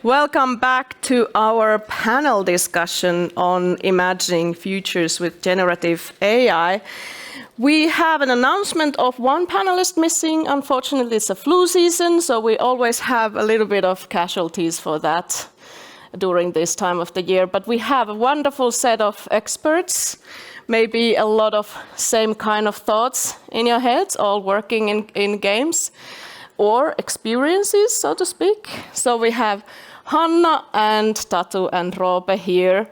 Welcome back to our panel discussion on imagining futures with generative AI. We have an announcement of one panelist missing. Unfortunately, it's a flu season, so we always have a little bit of casualties for that during this time of the year. But we have a wonderful set of experts, maybe a lot of same kind of thoughts in your heads, all working in games or experiences, so to speak. So we have Hanna and Tatu and Roope here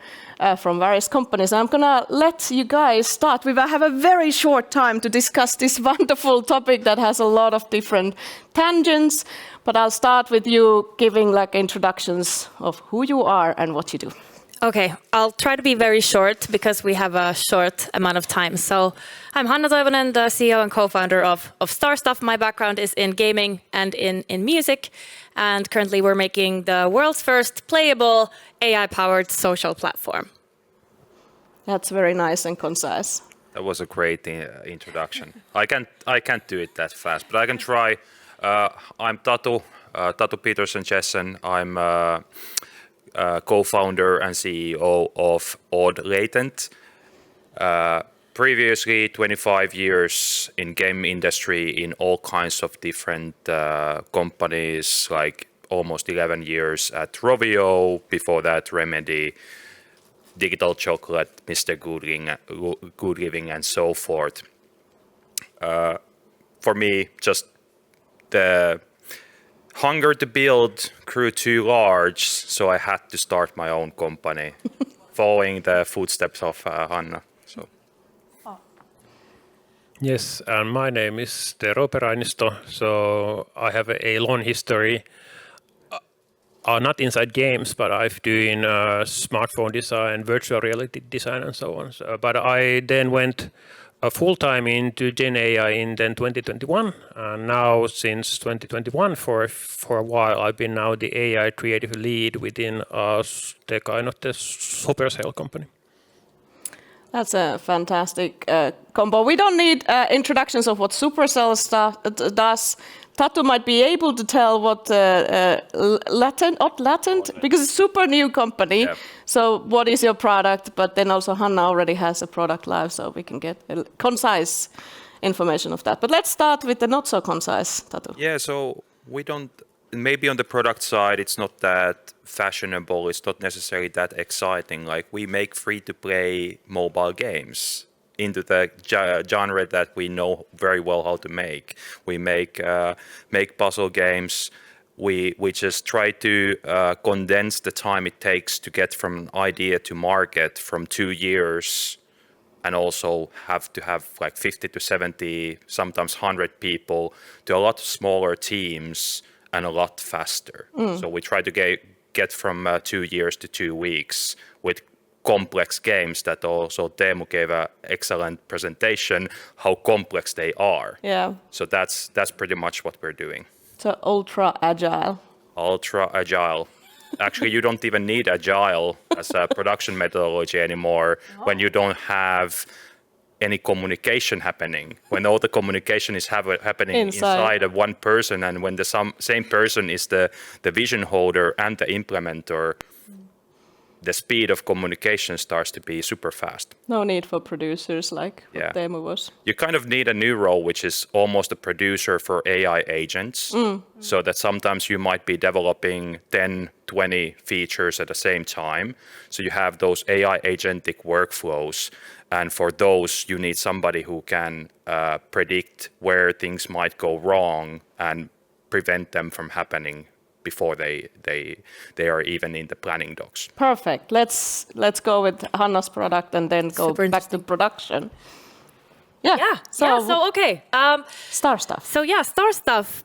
from various companies. I'm gonna let you guys start. We have a very short time to discuss this wonderful topic that has a lot of different tangents, but I'll start with you giving like introductions of who you are and what you do. Okay, I'll try to be very short because we have a short amount of time. So I'm Hanna Toivonen, the CEO and co-founder of Starstuff. My background is in gaming and in music. And currently we're making the world's first playable AI-powered social platform. That's very nice and concise. That was a great introduction. I can't do it that fast, but I can try. I'm Tatu Petersen-Jessen. I'm co-founder and CEO of Odd Latent. Previously, 25 years in game industry in all kinds of different companies, like almost 11 years at Rovio, before that Remedy, Digital Chocolate, Mr. Good Living, and so forth. For me, just the hunger to build grew too large, so I had to start my own company, following the footsteps of Hanna. So. Yes, and my name is Roope Rainisto. So I have a long history, not inside games, but I've doing smartphone design, virtual reality design, and so on. But I then went full-time into Gen AI in then 2021, and now since 2021 for a while I've been now the AI creative lead within the kind of the Supercell company. That's a fantastic combo. We don't need introductions of what Supercell does. Tatu might be able to tell what Odd Latent, because it's a super new company. Yeah. So what is your product? But then also Hanna already has a product live, so we can get concise information of that. But let's start with the not so concise, Tatu. Yeah, so we don't, maybe on the product side, it's not that fashionable, it's not necessarily that exciting. Like we make free-to-play mobile games into the genre that we know very well how to make. We make puzzle games. We just try to condense the time it takes to get from an idea to market from 2 years, and also have to have like 50 to 70, sometimes 100 people, to a lot smaller teams and a lot faster. So we try to get from 2 years to 2 weeks with complex games that also Teemu gave an excellent presentation how complex they are. Yeah. So that's pretty much what we're doing. So ultra-agile. Ultra-agile. Actually, you don't even need agile as a production methodology anymore when you don't have any communication happening. When all the communication is happening inside of one person, and when the same person is the vision holder and the implementer, the speed of communication starts to be super fast. No need for producers like what Teemu was. You kind of need a new role, which is almost a producer for AI agents, so that sometimes you might be developing 10, 20 features at the same time. So you have those AI agentic workflows, and for those you need somebody who can predict where things might go wrong and prevent them from happening before they are even in the planning docs. Perfect. Let's go with Hanna's product and then go back to production. So okay. Starstuff. So yeah, Starstuff.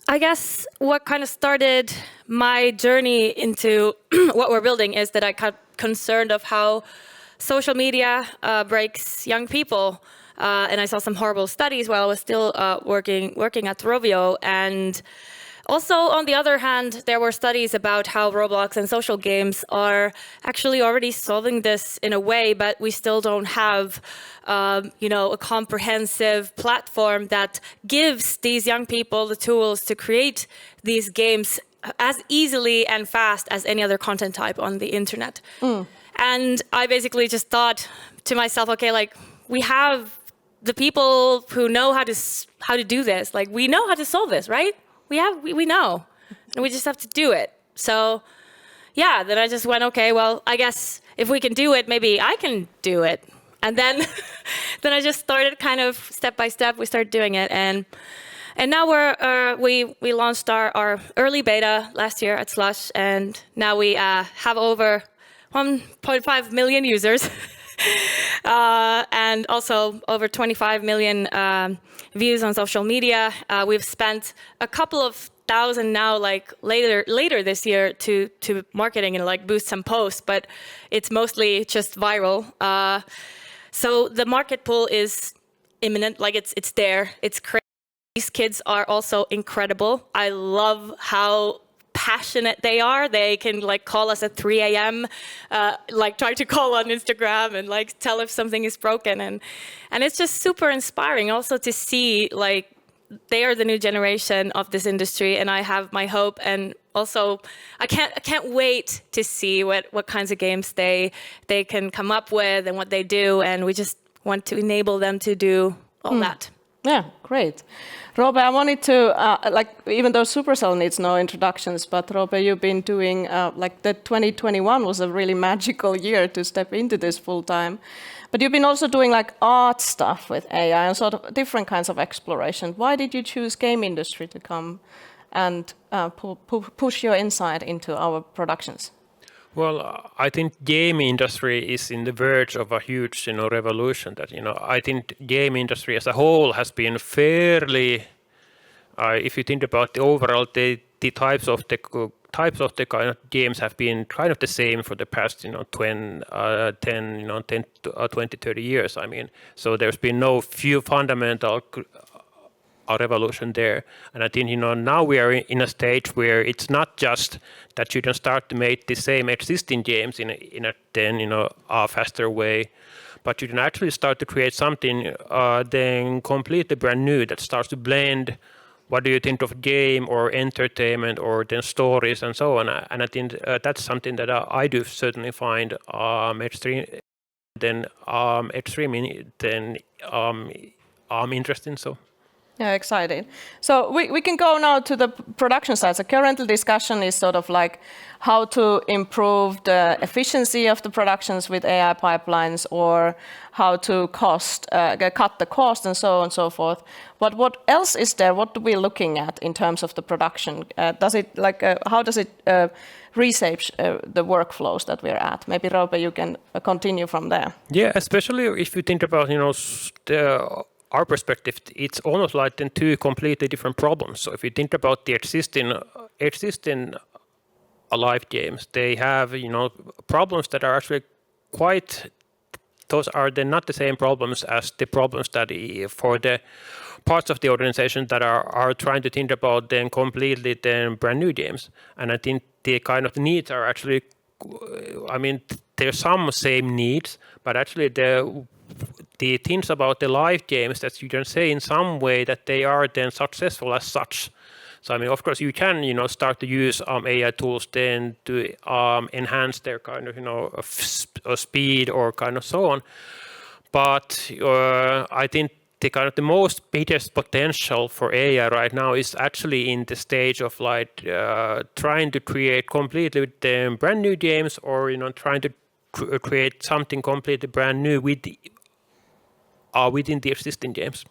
I guess what kind of started my journey into what we're building is that I got concerned of how social media breaks young people. And I saw some horrible studies while I was still working at Rovio. And also, on the other hand, there were studies about how Roblox and social games are actually already solving this in a way, but we still don't have, a comprehensive platform that gives these young people the tools to create these games as easily and fast as any other content type on the internet. And I basically just thought to myself, okay, like we have the people who know how to do this. Like we know how to solve this, right? We know, and we just have to do it. So yeah, then I just went, okay, well, I guess if we can do it, maybe I can do it. And then then I just started kind of step by step. We started doing it, and now we launched our early beta last year at Slush, and now we have over 1.5 million users. And also over 25 million views on social media. We've spent a couple of thousand now, like later this year, to marketing and like boost some posts, but it's mostly just viral. So the market pull is imminent, like it's there, it's crazy. These kids are also incredible. I love how passionate they are. They can like call us at 3 a.m., like try to call on Instagram and like tell if something is broken. And it's just super inspiring also to see like they are the new generation of this industry, and I have my hope. And also I can't wait to see what kinds of games they can come up with and what they do. And we just want to enable them to do all that. Yeah, great. Roope, I wanted to, even though Supercell needs no introductions, but Roope, you've been doing, the 2021 was a really magical year to step into this full time. But you've been also doing like art stuff with AI and sort of different kinds of exploration. Why did you choose game industry to come and push your insight into our productions? Well, I think game industry is in the verge of a huge, revolution. That I think game industry as a whole has been fairly. If you think about the overall, the types of the kind of games have been kind of the same for the past, 10 to 20, 30 years. I mean, so there's been no few fundamental a revolution there. And I think now we are in a stage where it's not just that you can start to make the same existing games in a faster way, but you can actually start to create something then completely brand new that starts to blend what do you think of game or entertainment or then stories and so on. And I think that's something that I do certainly find extremely interesting. So. Yeah, exciting. So we can go now to the production side. So currently discussion is sort of like how to improve the efficiency of the productions with AI pipelines, or how to cut the cost and so on and so forth. But what else is there? What are we looking at in terms of the production? How does it reshape the workflows that we're at? Maybe Roope, you can continue from there. Yeah, especially if you think about our perspective, it's almost like then two completely different problems. So if you think about the existing live games, they have problems that are actually those are then not the same problems as the problems that for the parts of the organization that are trying to think about then completely then brand new games. And I think the kind of needs are actually, there's some same needs, but actually the things about the live games that you can say in some way that they are then successful as such. So of course you can start to use AI tools then to enhance their kind of speed or kind of so on. But I think the most biggest potential for AI right now is actually in the stage of trying to create completely brand new games, or trying to create something completely brand new within the existing games.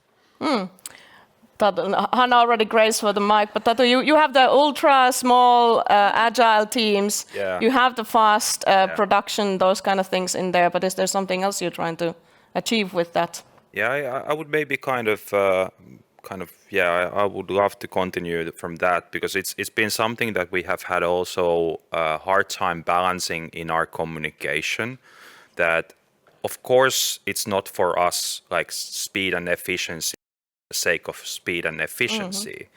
Hanna already graced for the mic, but Tatu, you have the ultra small agile teams. Yeah. You have the fast production, those kind of things in there. But is there something else you're trying to achieve with that? Yeah, I would maybe I would love to continue from that, because it's been something that we have had also a hard time balancing in our communication. That of course it's not for us like speed and efficiency for the sake of speed and efficiency.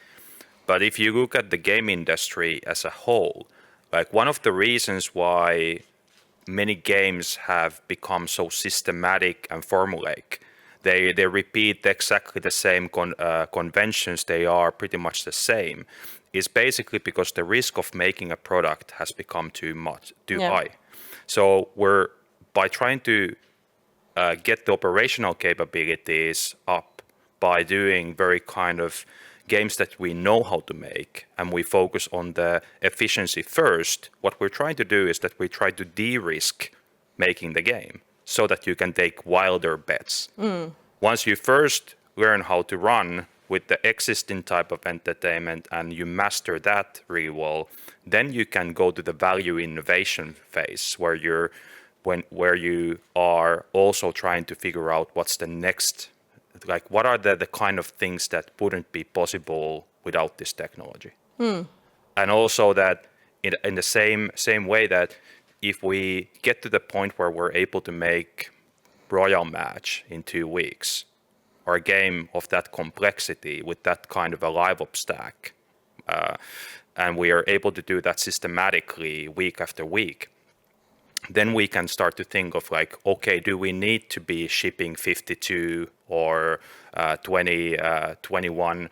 But if you look at the game industry as a whole, like one of the reasons why many games have become so systematic and formulaic, they repeat exactly the same conventions, they are pretty much the same, is basically because the risk of making a product has become too high. So we're, by trying to get the operational capabilities up by doing very kind of games that we know how to make, and we focus on the efficiency first, what we're trying to do is that we try to de-risk making the game so that you can take wilder bets. Once you first learn how to run with the existing type of entertainment and you master that really well, then you can go to the value innovation phase where you are also trying to figure out what's the next, like what are the kind of things that wouldn't be possible without this technology. And also that in the same way that if we get to the point where we're able to make Royal Match in 2 weeks, or a game of that complexity with that kind of a live op stack, and we are able to do that systematically week after week, then we can start to think of like, okay, do we need to be shipping 52 or 21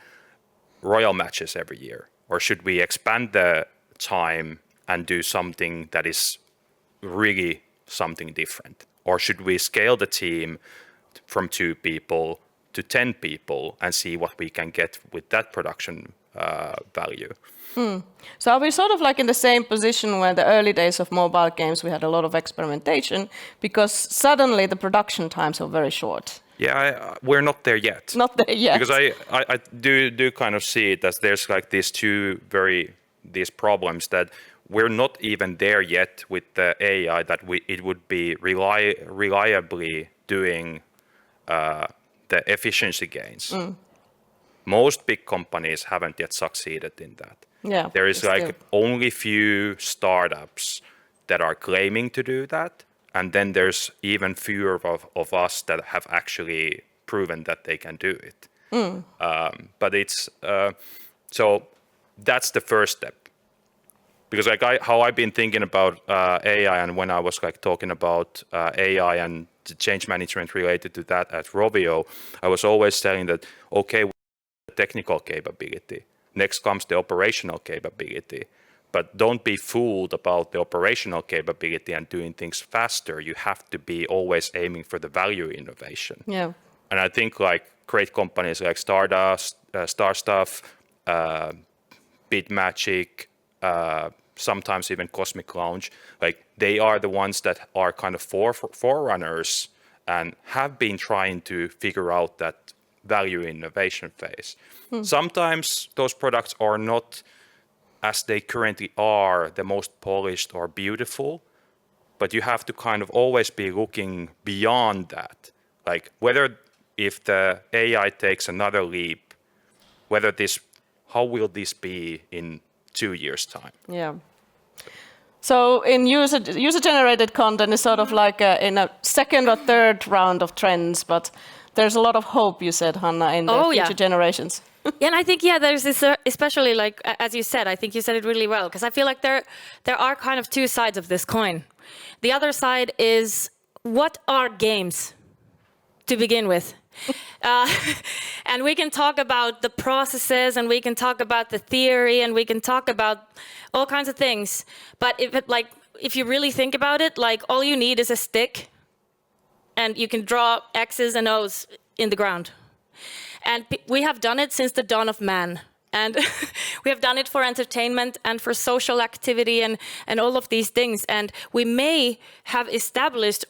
Royal Matches every year? Or should we expand the time and do something that is really something different? Or should we scale the team from 2 people to 10 people and see what we can get with that production value? So are we sort of like in the same position where the early days of mobile games we had a lot of experimentation because suddenly the production times are very short? Yeah, we're not there yet. Not there yet. Because I do kind of see it as there's like these problems that we're not even there yet with the AI that it would be reliably doing the efficiency gains. Most big companies haven't yet succeeded in that. Yeah, there is like only few startups that are claiming to do that, and then there's even fewer of us that have actually proven that they can do it. But it's so that's the first step. Because like how I've been thinking about AI, and when I was like talking about AI and the change management related to that at Rovio, I was always saying that, okay, the technical capability. Next comes the operational capability. But don't be fooled about the operational capability and doing things faster. You have to be always aiming for the value innovation. Yeah. And I think like great companies like Starstuff, Bitmagic, sometimes even Cosmic Lounge, like they are the ones that are kind of forerunners and have been trying to figure out that value innovation phase. Sometimes those products are not, as they currently are, the most polished or beautiful, but you have to kind of always be looking beyond that. Like whether if the AI takes another leap, how will this be in 2 years' time? Yeah. So in user-generated content is sort of like in a second or third round of trends, but there's a lot of hope, you said, Hanna, in the future generations. Yeah, and I think, there's this, especially like, as you said, I think you said it really well, because I feel like there are kind of 2 sides of this coin. The other side is, what are games to begin with? And we can talk about the processes, and we can talk about the theory, and we can talk about all kinds of things. But if you really think about it, like all you need is a stick, and you can draw X's and O's in the ground. And we have done it since the dawn of man. And we have done it for entertainment and for social activity and all of these things. And we may have established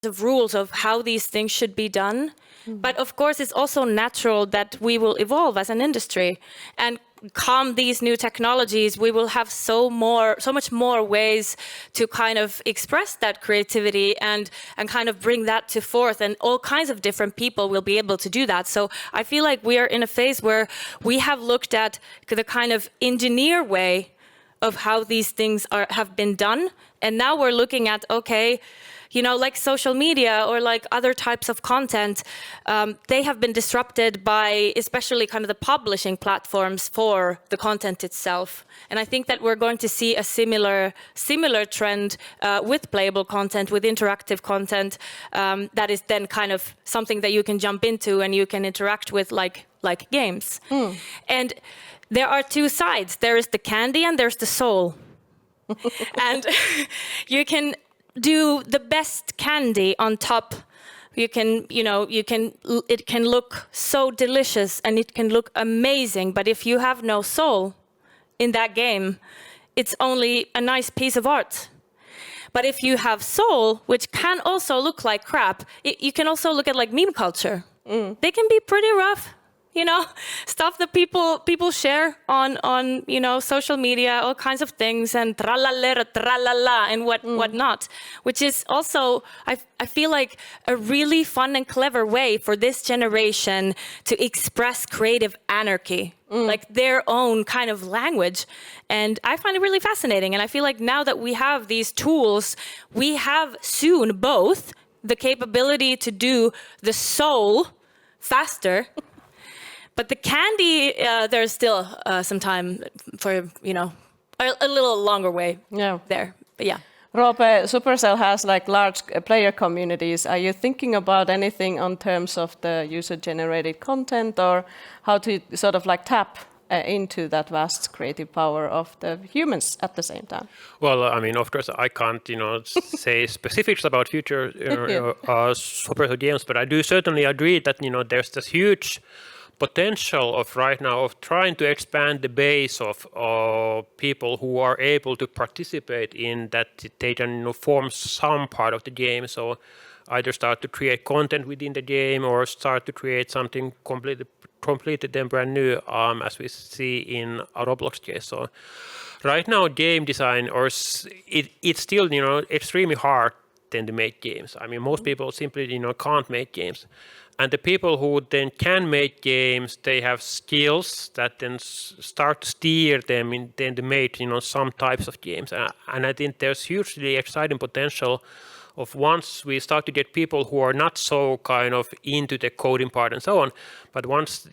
of rules of how these things should be done. But of course, it's also natural that we will evolve as an industry, and come these new technologies, we will have so much more ways to kind of express that creativity and kind of bring that to forth, and all kinds of different people will be able to do that. So I feel like we are in a phase where we have looked at the kind of engineer way of how these things have been done, and now we're looking at, okay, like social media or like other types of content, they have been disrupted by especially kind of the publishing platforms for the content itself. And I think that we're going to see a similar trend with playable content, with interactive content, that is then kind of something that you can jump into and you can interact with like games. And there are two sides. There is the candy and there's the soul. And you can do the best candy on top. It can look so delicious and it can look amazing, but if you have no soul in that game, it's only a nice piece of art. But if you have soul, which can also look like crap, you can also look at like meme culture. They can be pretty rough. Stuff that people share on social media, all kinds of things, and tralala and whatnot, which is also I feel like a really fun and clever way for this generation to express creative anarchy, like their own kind of language, and I find it really fascinating. And I feel like now that we have these tools, we have soon both the capability to do the soul faster. But the candy, there's still some time for, a little longer way there. But yeah. Roope, Supercell has like large player communities. Are you thinking about anything on terms of the user-generated content or how to sort of like tap into that vast creative power of the humans at the same time? Well, I mean, of course, I can't, say specifics about future Supercell games, but I do certainly agree that, there's this huge potential of right now of trying to expand the base of people who are able to participate in that they can form some part of the game. So either start to create content within the game or start to create something completely then brand new, as we see in a Roblox case. So right now, game design it's still extremely hard then to make games. I mean, most people simply can't make games. And the people who then can make games, they have skills that then start to steer them in then to make some types of games. And I think there's hugely exciting potential of once we start to get people who are not so kind of into the coding part and so on, but once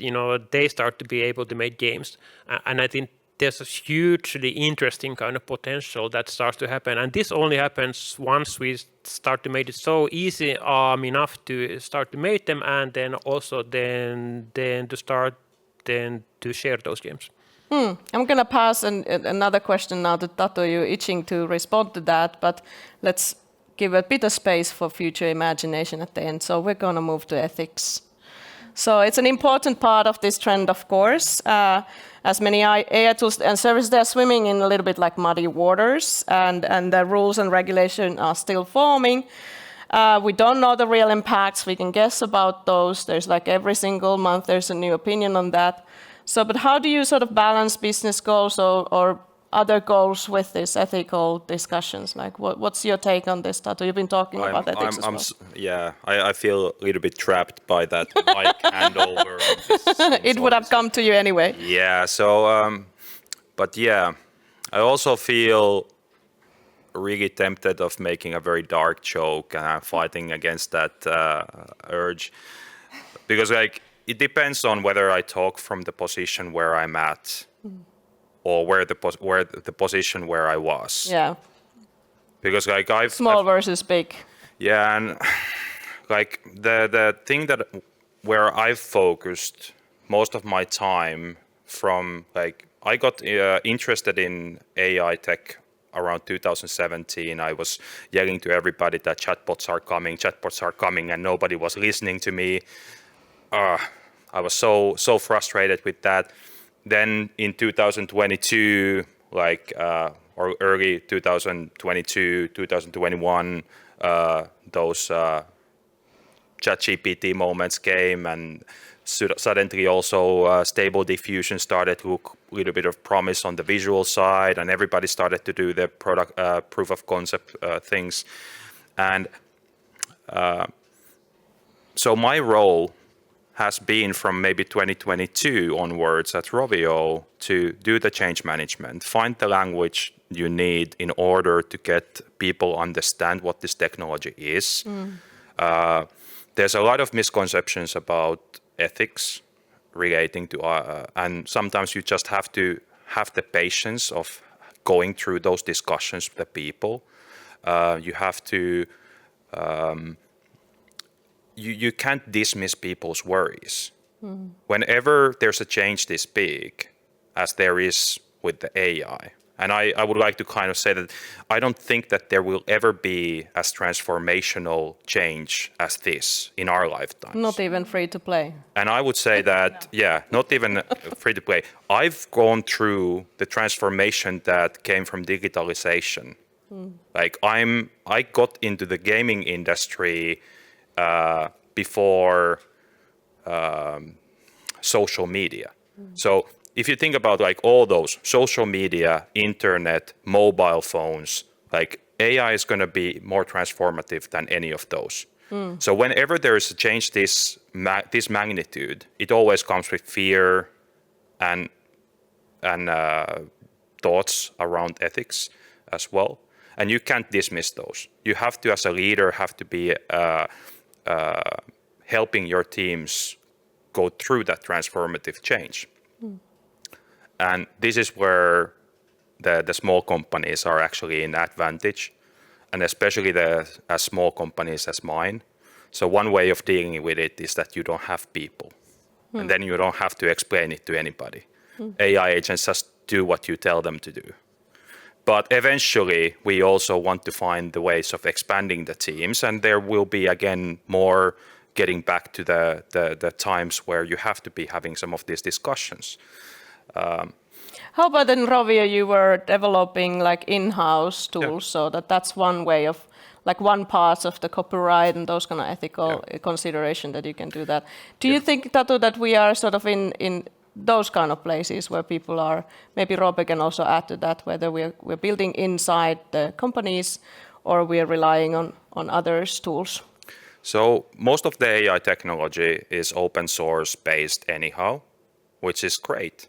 they start to be able to make games, and I think there's a hugely interesting kind of potential that starts to happen. And this only happens once we start to make it so easy enough to start to make them, and then also then to start then to share those games. I'm going to pass another question now to Tatu. You're itching to respond to that, but let's give a bit of space for future imagination at the end. So we're going to move to ethics. So it's an important part of this trend, of course. As many AI tools and services, they're swimming in a little bit like muddy waters, and the rules and regulation are still forming. We don't know the real impacts. We can guess about those. There's like every single month there's a new opinion on that. So, but how do you sort of balance business goals or other goals with these ethical discussions? Like, what's your take on this, Tatu? You've been talking about ethics as well. I feel a little bit trapped by that mic handover. It would have come to you anyway. Yeah, so, but yeah, I also feel really tempted of making a very dark joke, and I'm fighting against that urge. Because like, it depends on whether I talk from the position where I'm at, or where the position where I was. Yeah. Because like Small versus big. Yeah, and like the thing where I've focused most of my time from, like, I got interested in AI tech around 2017. I was yelling to everybody that chatbots are coming, and nobody was listening to me. I was so frustrated with that. Then in 2022, or early 2022, 2021, those ChatGPT moments came, and suddenly also Stable Diffusion started to look a little bit of promise on the visual side, and everybody started to do the product proof of concept things. And so my role has been from maybe 2022 onwards at Rovio to do the change management, find the language you need in order to get people understand what this technology is. There's a lot of misconceptions about ethics relating to, and sometimes you just have to have the patience of going through those discussions with the people. You have to, you can't dismiss people's worries. Whenever there's a change this big, as there is with the AI, and I would like to kind of say that I don't think that there will ever be as transformational change as this in our lifetimes. Not even free to play. And I would say that, yeah, not even free to play. I've gone through the transformation that came from digitalization. Like I got into the gaming industry before social media. So if you think about like all those social media, internet, mobile phones, like AI is going to be more transformative than any of those. So whenever there is a change this magnitude, it always comes with fear and thoughts around ethics as well. And you can't dismiss those. You have to, as a leader, have to be helping your teams go through that transformative change. And this is where the small companies are actually in advantage, and especially as small companies as mine. So one way of dealing with it is that you don't have people, and then you don't have to explain it to anybody. AI agents just do what you tell them to do. But eventually, we also want to find the ways of expanding the teams, and there will be, again, more getting back to the times where you have to be having some of these discussions. How about in Rovio, you were developing like in-house tools, so that's one way of, like one part of the copyright and those kind of ethical consideration that you can do that. Do you think, Tatu, that we are sort of in those kind of places where people are, maybe Roope can also add to that, whether we're building inside the companies or we're relying on others' tools? So most of the AI technology is open source based anyhow, which is great.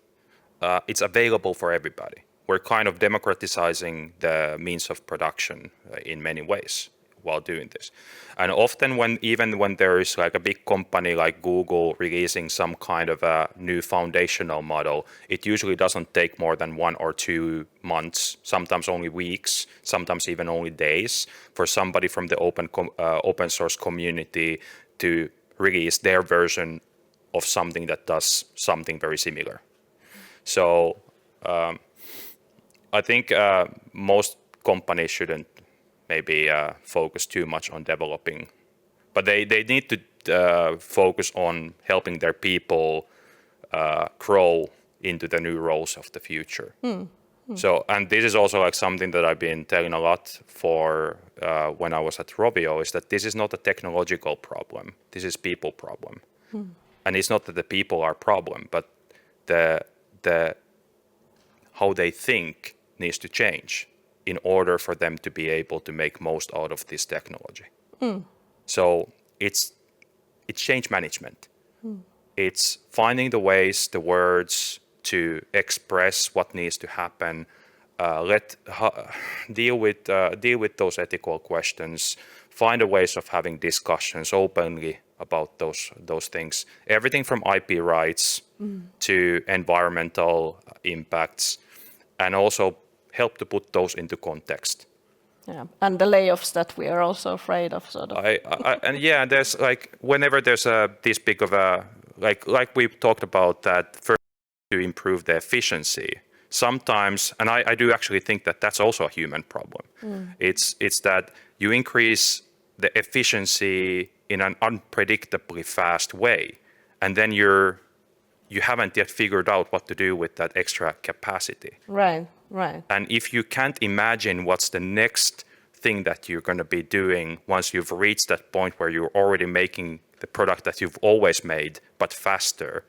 It's available for everybody. We're kind of democratizing the means of production in many ways while doing this. And often even when there is like a big company like Google releasing some kind of a new foundational model, it usually doesn't take more than 1 or 2 months, sometimes only weeks, sometimes even only days, for somebody from the open source community to release their version of something that does something very similar. So I think most companies shouldn't maybe focus too much on developing, but they need to focus on helping their people grow into the new roles of the future. So, and this is also like something that I've been telling a lot for when I was at Rovio, is that this is not a technological problem. This is people problem. And it's not that the people are problem, but the how they think needs to change in order for them to be able to make most out of this technology. So it's change management. It's finding the ways, the words to express what needs to happen, deal with those ethical questions, find a ways of having discussions openly about those things. Everything from IP rights to environmental impacts, and also help to put those into context. Yeah, and the layoffs that we are also afraid of, sort of. And yeah, there's like whenever there's this big of a like we talked about that first to improve the efficiency. Sometimes, and I do actually think that that's also a human problem. It's that you increase the efficiency in an unpredictably fast way, and then you haven't yet figured out what to do with that extra capacity. Right. And if you can't imagine what's the next thing that you're going to be doing once you've reached that point where you're already making the product that you've always made, but faster,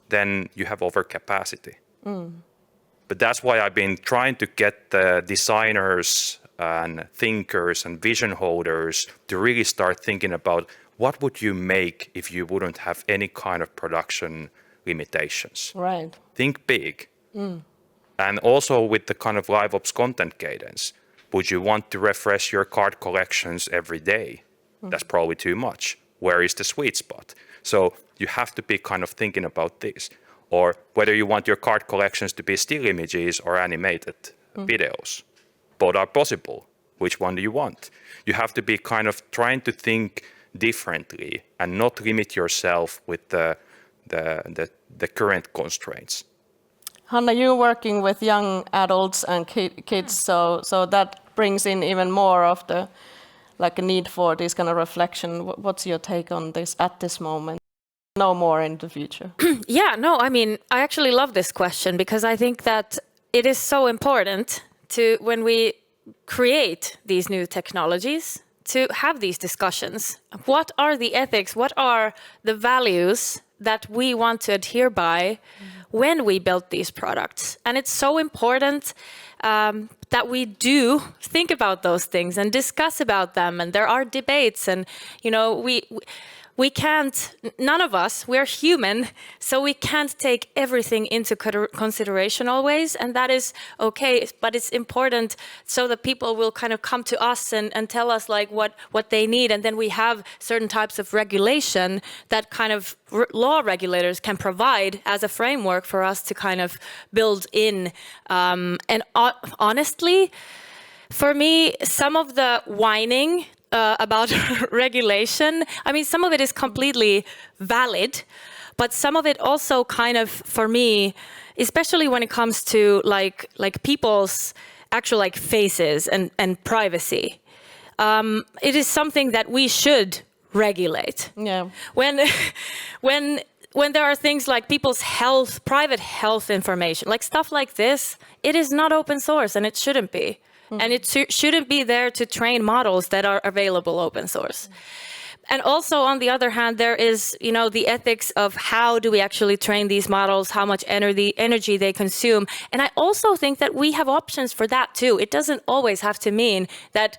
then you have overcapacity. But that's why I've been trying to get the designers and thinkers and vision holders to really start thinking about what would you make if you wouldn't have any kind of production limitations? Right. Think big. And also with the kind of live ops content cadence, would you want to refresh your card collections every day? That's probably too much. Where is the sweet spot? So you have to be kind of thinking about this. Or whether you want your card collections to be still images or animated videos. Both are possible. Which one do you want? You have to be kind of trying to think differently and not limit yourself with the current constraints. Hanna, you're working with young adults and kids, so that brings in even more of the like a need for this kind of reflection. What's your take on this at this moment? No more in the future. Yeah, no, I mean, I actually love this question because I think that it is so important to, when we create these new technologies, to have these discussions. What are the ethics? What are the values that we want to adhere by when we build these products? And it's so important that we do think about those things and discuss about them. And there are debates, and you know, we can't, none of us, we're human, so we can't take everything into consideration always, and that is okay, but it's important so that people will kind of come to us and tell us like what they need, and then we have certain types of regulation that kind of law regulators can provide as a framework for us to kind of build in. And honestly, for me, some of the whining about regulation, I mean, some of it is completely valid, but some of it also kind of, for me, especially when it comes to like people's actual like faces and privacy, it is something that we should regulate. Yeah. When there are things like people's health, private health information, like stuff like this, it is not open source and it shouldn't be. And it shouldn't be there to train models that are available open source. And also, on the other hand, there is, you know, the ethics of how do we actually train these models, how much energy they consume. And I also think that we have options for that too. It doesn't always have to mean that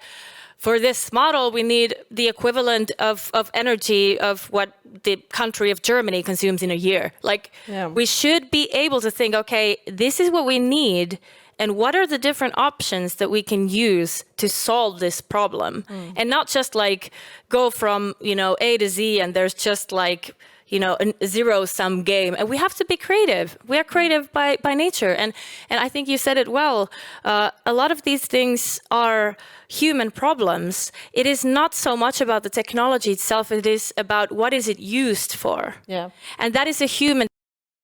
for this model, we need the equivalent of energy of what the country of Germany consumes in a year. Like, we should be able to think, okay, this is what we need, and what are the different options that we can use to solve this problem? And not just like go from, you know, A to Z and there's just like, you know, a zero-sum game. And we have to be creative. We are creative by nature. And I think you said it well. A lot of these things are human problems. It is not so much about the technology itself. It is about what is it used for. Yeah. And that is a human.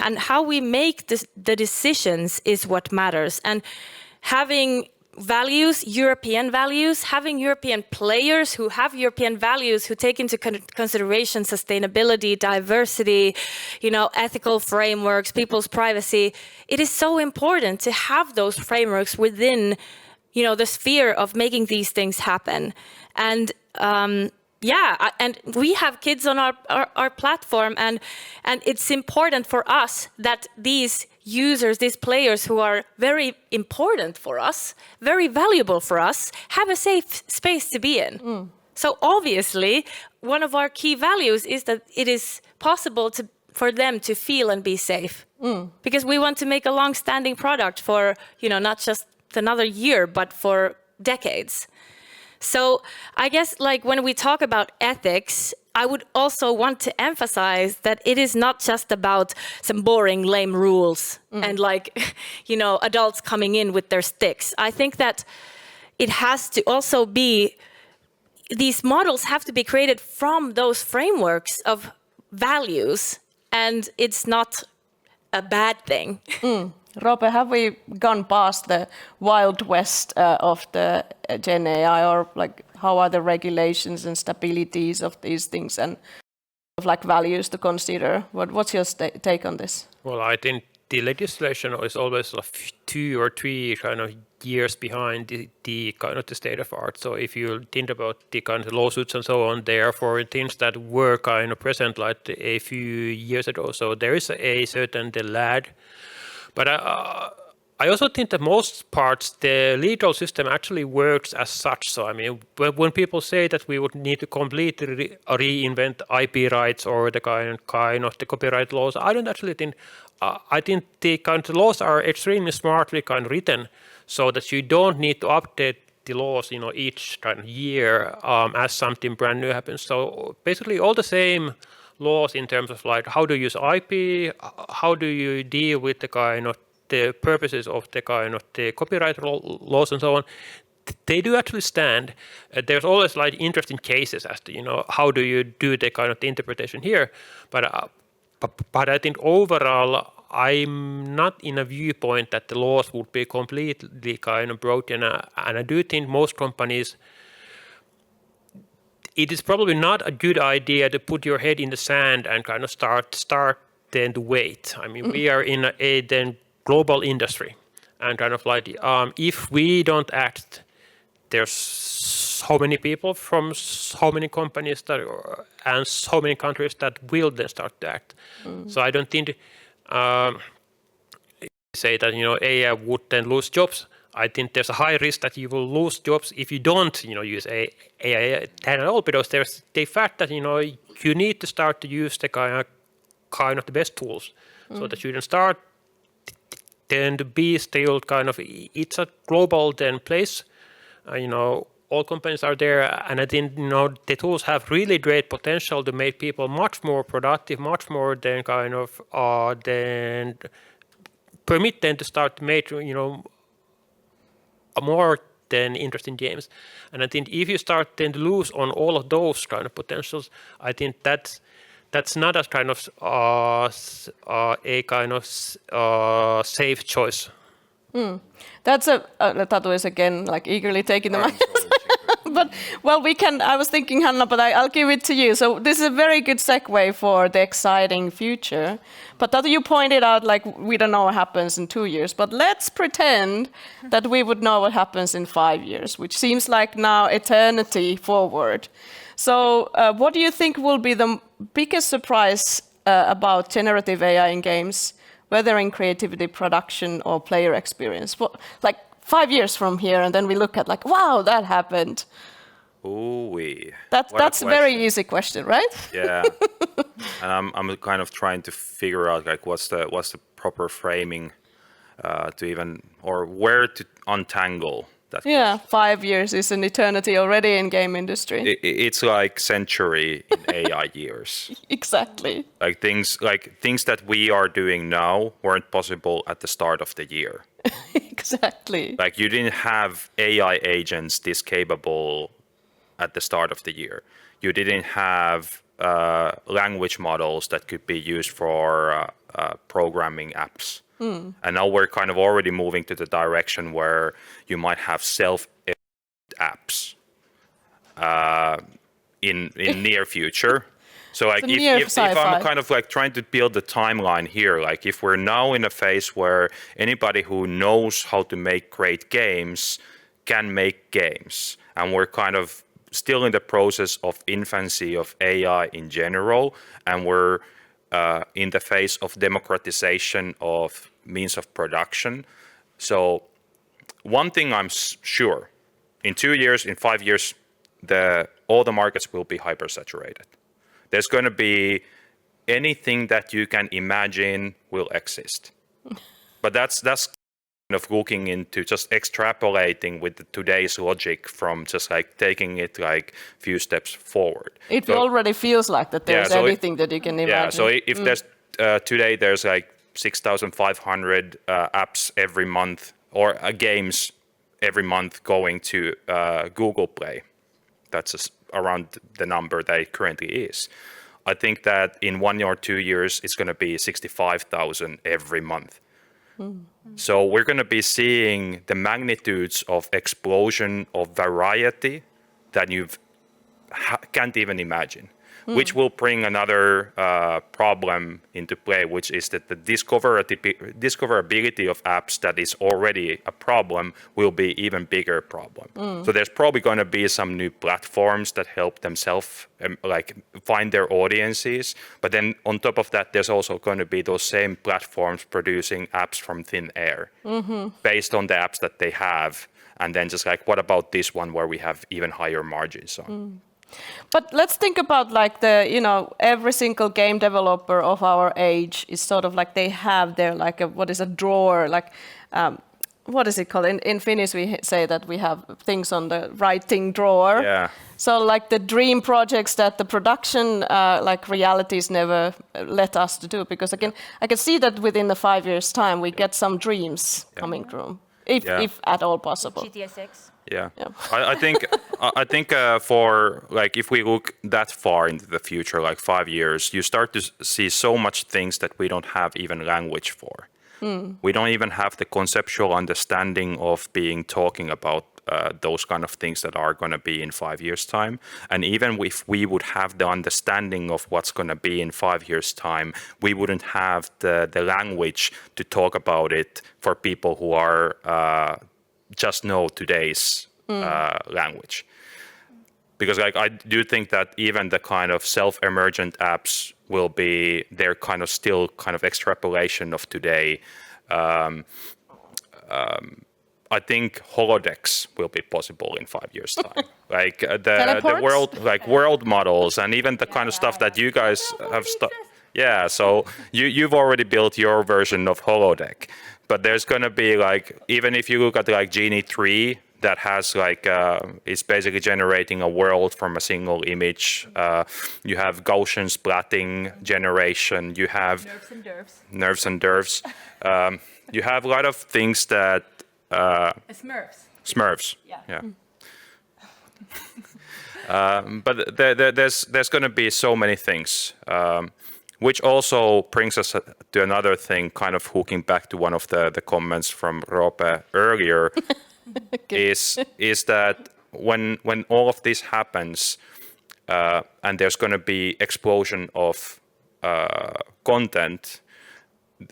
And how we make the decisions is what matters. And having values, European values, having European players who have European values, who take into consideration sustainability, diversity, you know, ethical frameworks, people's privacy. It is so important to have those frameworks within, you know, the sphere of making these things happen. And yeah, and we have kids on our platform, and it's important for us that these users, these players who are very important for us, very valuable for us, have a safe space to be in. So obviously, one of our key values is that it is possible for them to feel and be safe. Because we want to make a long-standing product for, you know, not just another year, but for decades. So I guess like when we talk about ethics, I would also want to emphasize that it is not just about some boring, lame rules and like, you know, adults coming in with their sticks. I think that it has to also be, these models have to be created from those frameworks of values, and it's not a bad thing. Roope, have we gone past the wild west of the Gen AI, or like how are the regulations and stabilities of these things and of like values to consider? What's your take on this? Well, I think the legislation is always like 2 or 3 kind of years behind the kind of the state of art. So if you think about the kind of lawsuits and so on, they are for things that were kind of present like a few years ago. So there is a certain lag. But I also think that most parts, the legal system actually works as such. So I mean, when people say that we would need to completely reinvent IP rights or the kind of the copyright laws, I don't actually think. I think the kind of laws are extremely smartly kind of written, so that you don't need to update the laws, each kind of year as something brand new happens. So basically, all the same laws in terms of like how do you use IP, how do you deal with the kind of the purposes of the kind of the copyright laws and so on, they do actually stand. There's always like interesting cases as to how do you do the kind of the interpretation here, but I think overall I'm not in a viewpoint that the laws would be completely kind of broken, and I do think most companies, it is probably not a good idea to put your head in the sand and kind of start then to wait. I mean, we are in a then global industry, and kind of like if we don't act, there's so many people from so many companies and so many countries that will then start to act. So I don't think say that AI would then lose jobs. I think there's a high risk that you will lose jobs if you don't use AI at all, because there's the fact that you need to start to use the kind of the best tools, so that you can start then to be still kind of, it's a global then place. All companies are there, and I think the tools have really great potential to make people much more productive, much more than kind of then permit them to start to make more than interesting games. And I think if you start then to lose on all of those kind of potentials, I think that's not a kind of safe choice. That's Tatu is again like eagerly taking the mic. But well, I was thinking, Hanna, but I'll give it to you. So this is a very good segue for the exciting future. But Tatu, you pointed out like we don't know what happens in 2 years, but let's pretend that we would know what happens in 5 years, which seems like now eternity forward. So what do you think will be the biggest surprise about generative AI in games, whether in creativity, production, or player experience? Like 5 years from here, and then we look at like, wow, that happened. Ooh-wee. That's a very easy question, right? Yeah. And I'm kind of trying to figure out like what's the proper framing to even, or where to untangle that. Yeah, 5 years is an eternity already in game industry. It's like century in AI years. Exactly. Like things that we are doing now weren't possible at the start of the year. Exactly. Like you didn't have AI agents this capable at the start of the year. You didn't have language models that could be used for programming apps. And now we're kind of already moving to the direction where you might have self-apps in near future. So like if I'm kind of like trying to build the timeline here, like if we're now in a phase where anybody who knows how to make great games can make games, and we're kind of still in the process of infancy of AI in general, and we're in the phase of democratization of means of production. So one thing I'm sure, in 2 years, in 5 years, all the markets will be hypersaturated. There's going to be anything that you can imagine will exist. But that's kind of looking into just extrapolating with today's logic from just like taking it like a few steps forward. It already feels like that there's anything that you can imagine. Yeah, so if there's today there's like 6,500 apps every month, or games every month going to Google Play. That's just around the number that it currently is. I think that in 1 or 2 years, it's going to be 65,000 every month. So we're going to be seeing the magnitudes of explosion of variety that you can't even imagine. which will bring another problem into play, which is that the discoverability of apps that is already a problem will be even bigger problem. So there's probably going to be some new platforms that help themselves like find their audiences, but then on top of that, there's also going to be those same platforms producing apps from thin air based on the apps that they have. And then just like, what about this one where we have even higher margins on? But let's think about like the, every single game developer of our age is sort of like they have their like a drawer, like, what is it called? In Finnish we say that we have things on the writing drawer. Yeah. So like the dream projects that the production like realities never let us to do, because again, I can see that within the 5 years time we get some dreams coming through. If at all possible. GTA 6. Yeah. I think for like if we look that far into the future, like 5 years, you start to see so much things that we don't have even language for. We don't even have the conceptual understanding of talking about those kind of things that are going to be in 5 years' time. And even if we would have the understanding of what's going to be in 5 years' time, we wouldn't have the language to talk about it for people who are just know today's language. Because like I do think that even the kind of self-emergent apps will be their kind of still kind of extrapolation of today. I think holodecks will be possible in 5 years' time. Like the world models and even the kind of stuff that you guys have. Yeah, so you've already built your version of holodeck, but there's going to be like, even if you look at like Genie 3, that has like, it's basically generating a world from a single image. You have Gaussian splatting generation. You have nerves and dervs. You have a lot of things that. Smurfs. Yeah. But there's going to be so many things, which also brings us to another thing, kind of hooking back to one of the comments from Roope earlier, is that when all of this happens, and there's going to be explosion of content,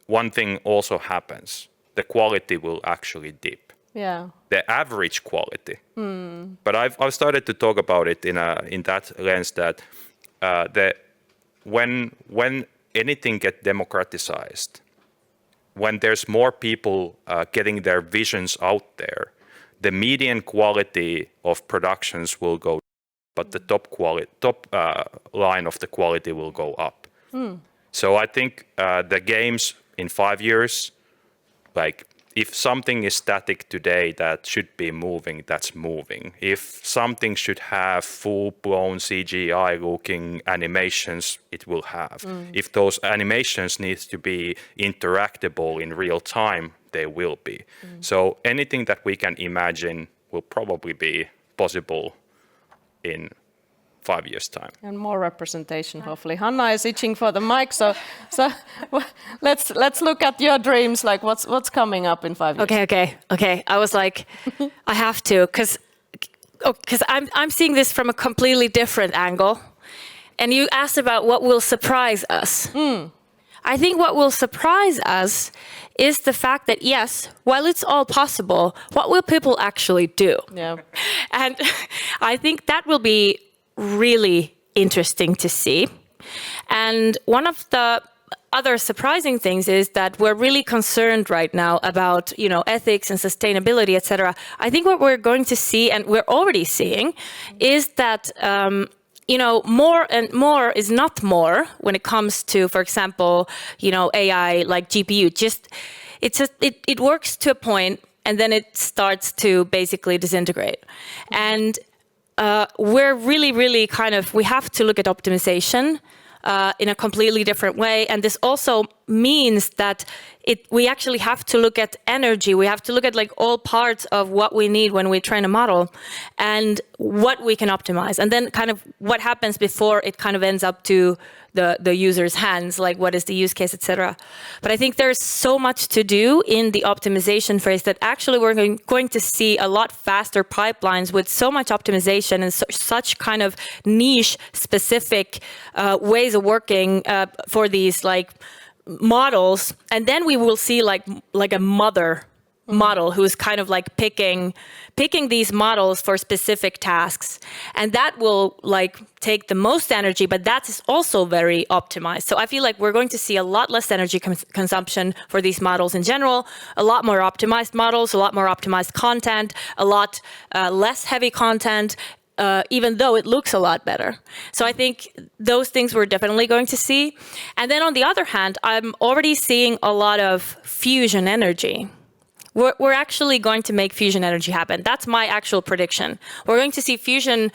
one thing also happens. The quality will actually dip. Yeah. The average quality. But I've started to talk about it in that lens that when anything gets democratized, when there's more people getting their visions out there, the median quality of productions will go, but the top line of the quality will go up. So I think the games in 5 years, like if something is static today that should be moving, that's moving. If something should have full-blown CGI-looking animations, it will have. If those animations need to be interactable in real time, they will be. So anything that we can imagine will probably be possible in 5 years' time. And more representation, hopefully. Hanna is itching for the mic, so let's look at your dreams. Like, what's coming up in 5 years? Okay. I was like, I have to, because I'm seeing this from a completely different angle. And you asked about what will surprise us. I think what will surprise us is the fact that, yes, while it's all possible, what will people actually do? Yeah. And I think that will be really interesting to see. And one of the other surprising things is that we're really concerned right now about, ethics and sustainability, etc. I think what we're going to see, and we're already seeing, is that more and more is not more when it comes to, for example, AI like GPU. It works to a point, and then it starts to basically disintegrate. And we're really we have to look at optimization in a completely different way. And this also means that we actually have to look at energy. We have to look at like all parts of what we need when we train a model and what we can optimize. And then kind of what happens before it kind of ends up to the user's hands, like what is the use case, etc. But I think there's so much to do in the optimization phase that actually we're going to see a lot faster pipelines with so much optimization and such kind of niche specific ways of working for these like models. And then we will see like a mother model who's kind of like picking these models for specific tasks, and that will like take the most energy, but that is also very optimized. So I feel like we're going to see a lot less energy consumption for these models in general, a lot more optimized models, a lot more optimized content, a lot less heavy content, even though it looks a lot better. So I think those things we're definitely going to see. And then on the other hand, I'm already seeing a lot of fusion energy. We're actually going to make fusion energy happen. That's my actual prediction. We're going to see fusion,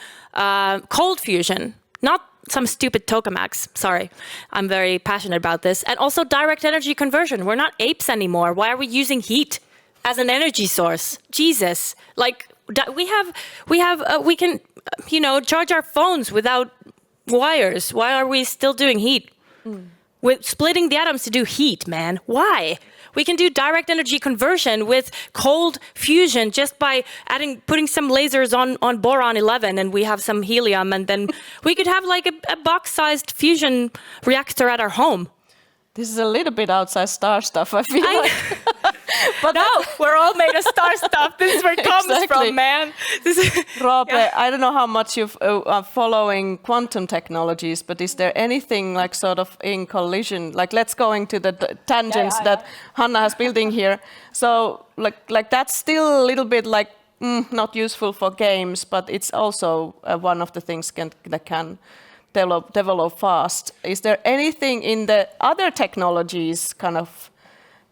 cold fusion, not some stupid tokamaks. Sorry, I'm very passionate about this. And also direct energy conversion. We're not apes anymore. Why are we using heat as an energy source? Jesus, like we can, charge our phones without wires. Why are we still doing heat? With splitting the atoms to do heat, man. Why? We can do direct energy conversion with cold fusion just by putting some lasers on boron 11, and we have some helium, and then we could have like a box-sized fusion reactor at our home. This is a little bit outside Starstuff, I feel like. But no, we're all made of star stuff. This is where it comes from, man. Roope, I don't know how much you are following quantum technologies, but is there anything like sort of in collision? Like let's go into the tangents that Hanna has building here. So like that's still a little bit like not useful for games, but it's also one of the things that can develop fast. Is there anything in the other technologies kind of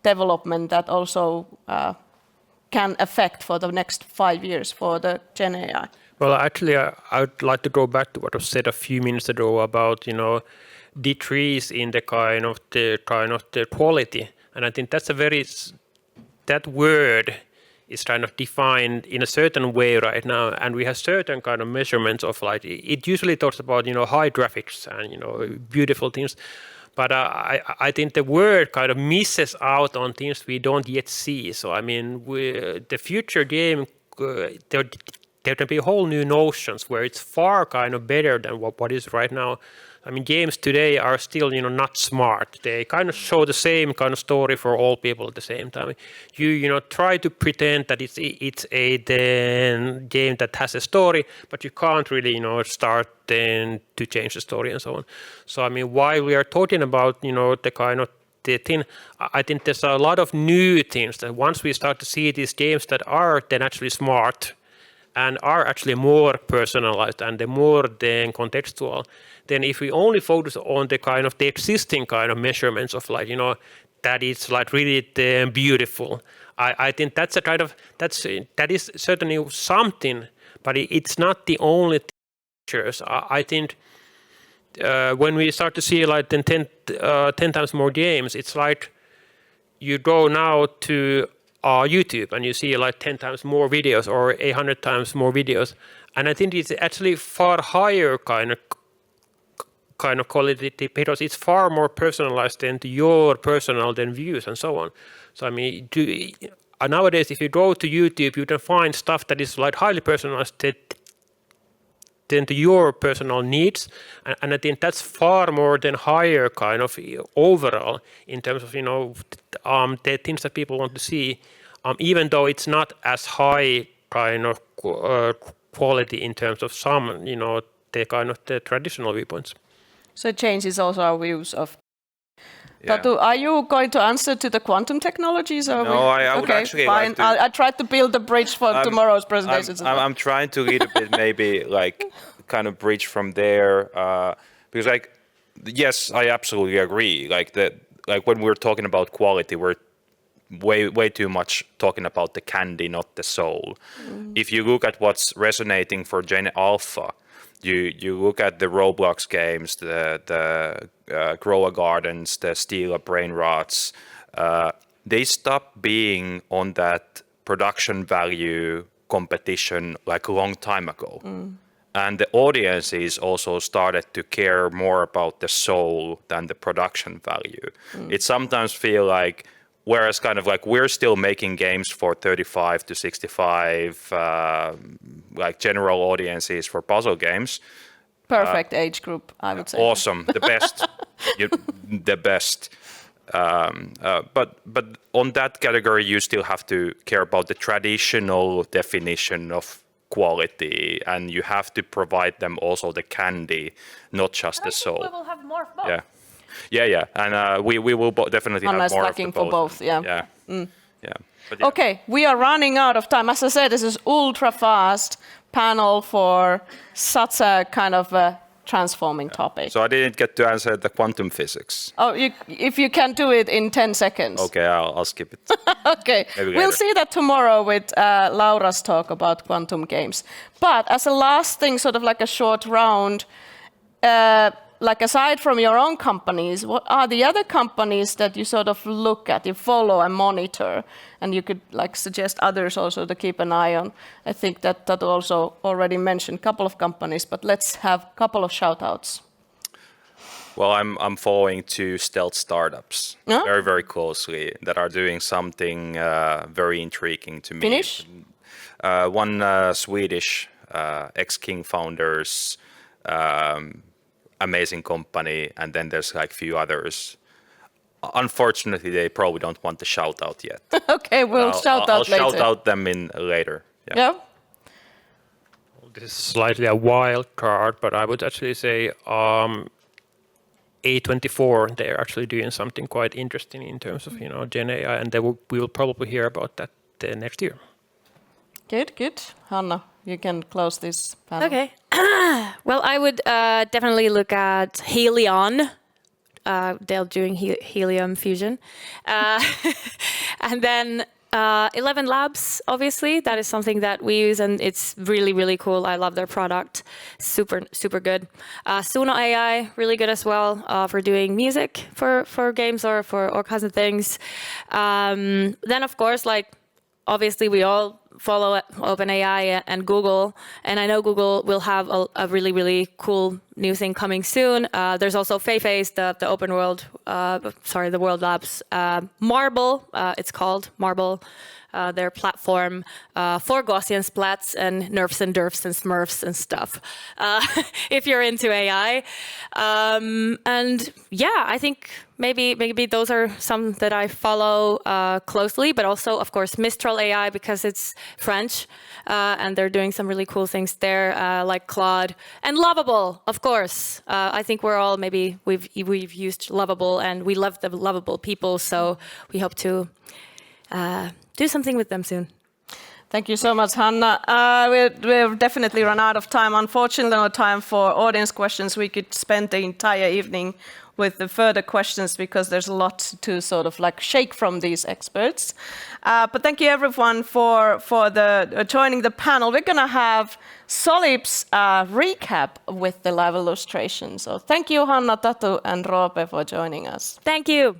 development that also can affect for the next 5 years for the Gen AI? Well, actually, I would like to go back to what was said a few minutes ago about decrease in the kind of the quality, and I think that's that word is kind of defined in a certain way right now, and we have certain kind of measurements of like it usually talks about high graphics and beautiful things. But I think the word kind of misses out on things we don't yet see. So I mean, the future game, there can be whole new notions where it's far kind of better than what is right now. I mean, games today are still not smart. They kind of show the same kind of story for all people at the same time. You try to pretend that it's a game that has a story, but you can't really start then to change the story and so on. So I mean, while we are talking about the kind of the thing, I think there's a lot of new things that once we start to see these games that are then actually smart and are actually more personalized and they're more than contextual, then if we only focus on the kind of the existing kind of measurements of like that it's like really beautiful, I think that's a kind of that is certainly something, but it's not the only features. I think when we start to see like 10 times more games, it's like you go now to YouTube and you see like 10 times more videos or 100 times more videos, and I think it's actually far higher kind of quality because it's far more personalized than to your personal views and so on. So I mean, nowadays if you go to YouTube, you can find stuff that is like highly personalized than to your personal needs, and I think that's far more than higher kind of overall in terms of the things that people want to see, even though it's not as high kind of quality in terms of some the kind of the traditional viewpoints. So it changes also our views of. Yeah. Tatu, are you going to answer to the quantum technologies? Or No, I would actually fine. like to. I tried to build the bridge for tomorrow's presentations. I'm trying to lead a bit, maybe like kind of bridge from there, because like, yes, I absolutely agree. Like when we're talking about quality, we're way too much talking about the candy, not the soul. If you look at what's resonating for Gen Alpha, you look at the Roblox games, the Grow a Gardens, the Steal a Brain Rots, they stop being on that production value competition like a long time ago. and the audiences also started to care more about the soul than the production value. It sometimes feel like, whereas kind of like we're still making games for 35 to 65, like general audiences for puzzle games. Perfect age group, I would say. Awesome, the best, the best. But on that category, you still have to care about the traditional definition of quality, and you have to provide them also the candy, not just the soul. We will have more of both. Yeah, and we will definitely Hanna's have more looking of the for both, yeah. Yeah. But yeah. Okay, we are running out of time. As I said, this is ultra fast panel for such a kind of a transforming topic. So I didn't get to answer the quantum physics. Oh, if you can do it in 10 seconds. Okay, I'll skip it. Okay, Maybe we'll later. see that tomorrow with Laura's talk about quantum games. But as a last thing, sort of like a short round, like aside from your own companies, what are the other companies that you sort of look at, you follow and monitor, and you could like suggest others also to keep an eye on? I think that Tatu also already mentioned a couple of companies, but let's have a couple of shout outs. Well, I'm following 2 stealth startups very, very closely that are doing something very intriguing to me. Finnish? One Swedish ex-King founders, amazing company, and then there's like few others. Unfortunately, they probably don't want the shout out yet. Okay, we'll shout out later. I'll shout out them in later. Yeah. This is slightly a wild card, but I would actually say A24, they're actually doing something quite interesting in terms of, Gen AI, and we will probably hear about that next year. Good. Hanna, you can close this panel. Okay. Well, I would definitely look at Helion. They're doing helium fusion. And then 11 Labs, obviously. That is something that we use, and it's really, really cool. I love their product. Super, super good. Suno AI, really good as well for doing music for games or for all kinds of things. Then, of course, like, obviously, we all follow OpenAI and Google, and I know Google will have a really, really cool new thing coming soon. There's also Fei's, the open world, the World Labs Marble. It's called Marble. Their platform for Gaussian splats and nerfs and derfs and smurfs and stuff, if you're into AI. And yeah, I think maybe those are some that I follow closely, but also, of course, Mistral AI, because it's French, and they're doing some really cool things there, like Claude. And Lovable, of course. I think we're all, we've used Lovable, and we love the Lovable people, so we hope to do something with them soon. Thank you so much, Hanna. We've definitely run out of time. Unfortunately, no time for audience questions. We could spend the entire evening with the further questions because there's a lot to sort of like shake from these experts. But thank you everyone for joining the panel. We're going to have Solip's recap with the live illustration. So thank you, Hanna, Tatu, and Roope for joining us. Thank you.